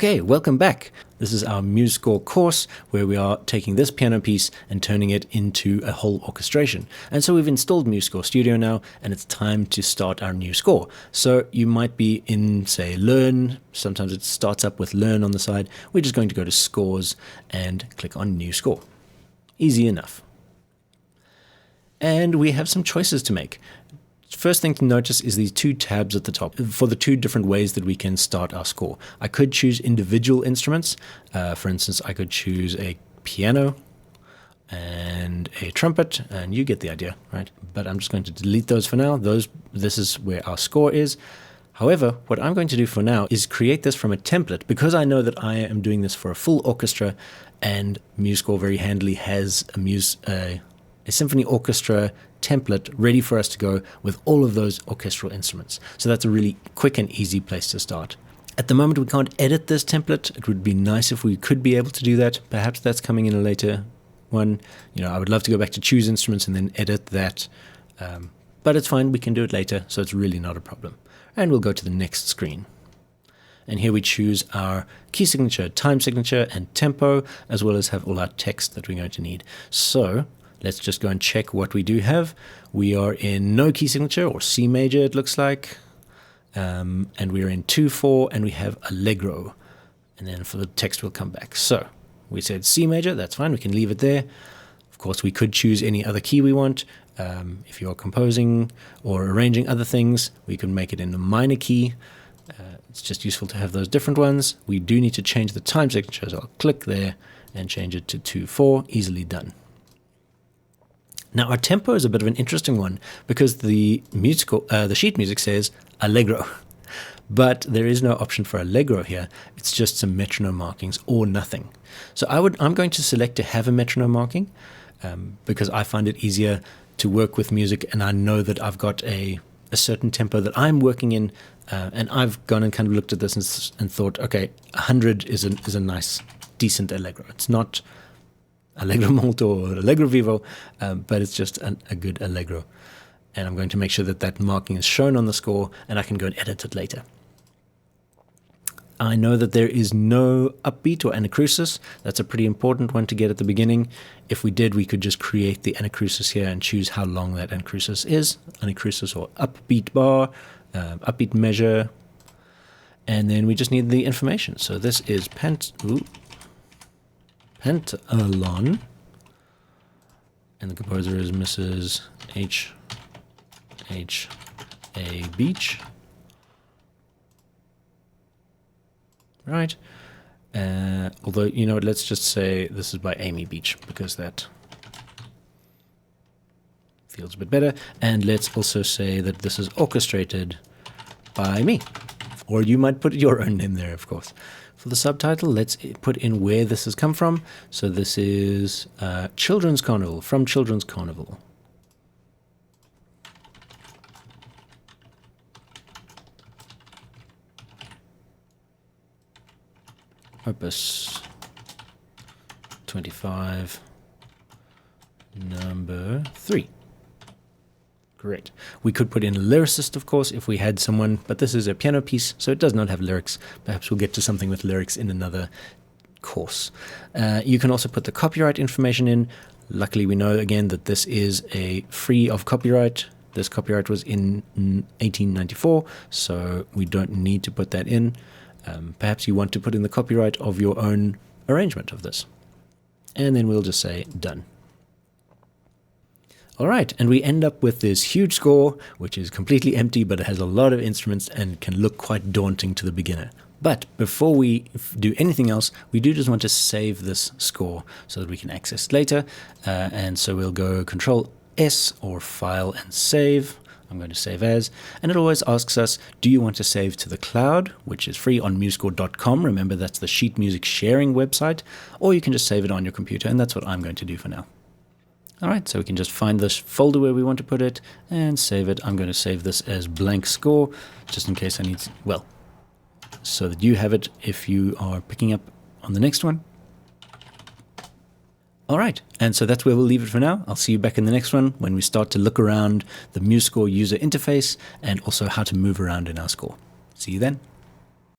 Okay, welcome back. This is our MuseScore course where we are taking this piano piece and turning it into a whole orchestration. And so we've installed MuseScore Studio now, and it's time to start our new score. So you might be in, say, Learn. Sometimes it starts up with Learn on the side. We're just going to go to Scores and click on New Score. Easy enough. And we have some choices to make. First thing to notice is these two tabs at the top for the two different ways that we can start our score. I could choose individual instruments. For instance, I could choose a piano and a trumpet, and you get the idea, right? But I'm just going to delete those for now. This is where our score is. However, what I'm going to do for now is create this from a template, because I know that I am doing this for a full orchestra, and MuseScore very handily has a symphony orchestra template ready for us to go with all of those orchestral instruments. So that's a really quick and easy place to start. At the moment, we can't edit this template. It would be nice if we could be able to do that. Perhaps that's coming in a later one. I would love to go back to choose instruments and then edit that. But it's fine. We can do it later. So it's really not a problem. And we'll go to the next screen. And here we choose our key signature, time signature, and tempo, as well as have all our text that we're going to need. So let's just go and check what we do have. We are in no key signature, or C major it looks like. And we're in 2/4, and we have Allegro. And then for the text we'll come back. So we said C major, that's fine, we can leave it there. Of course, we could choose any other key we want. If you're composing or arranging other things, we can make it in a minor key. It's just useful to have those different ones. We do need to change the time signature, so I'll click there and change it to 2/4, easily done. Now, our tempo is a bit of an interesting one because the sheet music says Allegro, but there is no option for Allegro here. It's just some metronome markings or nothing. So I'm going to select to have a metronome marking because I find it easier to work with music, and I know that I've got a certain tempo that I'm working in, and I've gone and kind of looked at this and thought, okay, 100 is a nice, decent Allegro. It's not Allegro molto or Allegro vivo, but it's just a good Allegro. And I'm going to make sure that that marking is shown on the score, and I can go and edit it later. I know that there is no upbeat or Anacrusis. That's a pretty important one to get at the beginning. If we did, we could just create the Anacrusis here and choose how long that Anacrusis is. Anacrusis or upbeat bar, upbeat measure. And then we just need the information. So this is pentalon, and the composer is Mrs. H.A. Beach. Right. Although, let's just say this is by Amy Beach, because that feels a bit better. And let's also say that this is orchestrated by me. Or you might put your own name there, of course. For the subtitle, let's put in where this has come from. So this is Children's Carnival, from Children's Carnival. Opus 25, number 3. Great. We could put in a lyricist, of course, if we had someone, but this is a piano piece, so it does not have lyrics. Perhaps we'll get to something with lyrics in another course. You can also put the copyright information in. Luckily, we know, again, that this is free of copyright. This copyright was in 1894, so we don't need to put that in. Perhaps you want to put in the copyright of your own arrangement of this. And then we'll just say done. All right, and we end up with this huge score, which is completely empty, but it has a lot of instruments and can look quite daunting to the beginner. But before we do anything else, we do just want to save this score so that we can access it later. And so we'll go Control S or File and Save. I'm going to save as, and it always asks us, do you want to save to the cloud, which is free on MuseScore.com. Remember, that's the sheet music sharing website, or you can just save it on your computer, and that's what I'm going to do for now. All right, so we can just find this folder where we want to put it and save it. I'm going to save this as blank score, just in case I need to, so that you have it if you are picking up on the next one. All right, and so that's where we'll leave it for now. I'll see you back in the next one when we start to look around the MuseScore user interface and also how to move around in our score. See you then.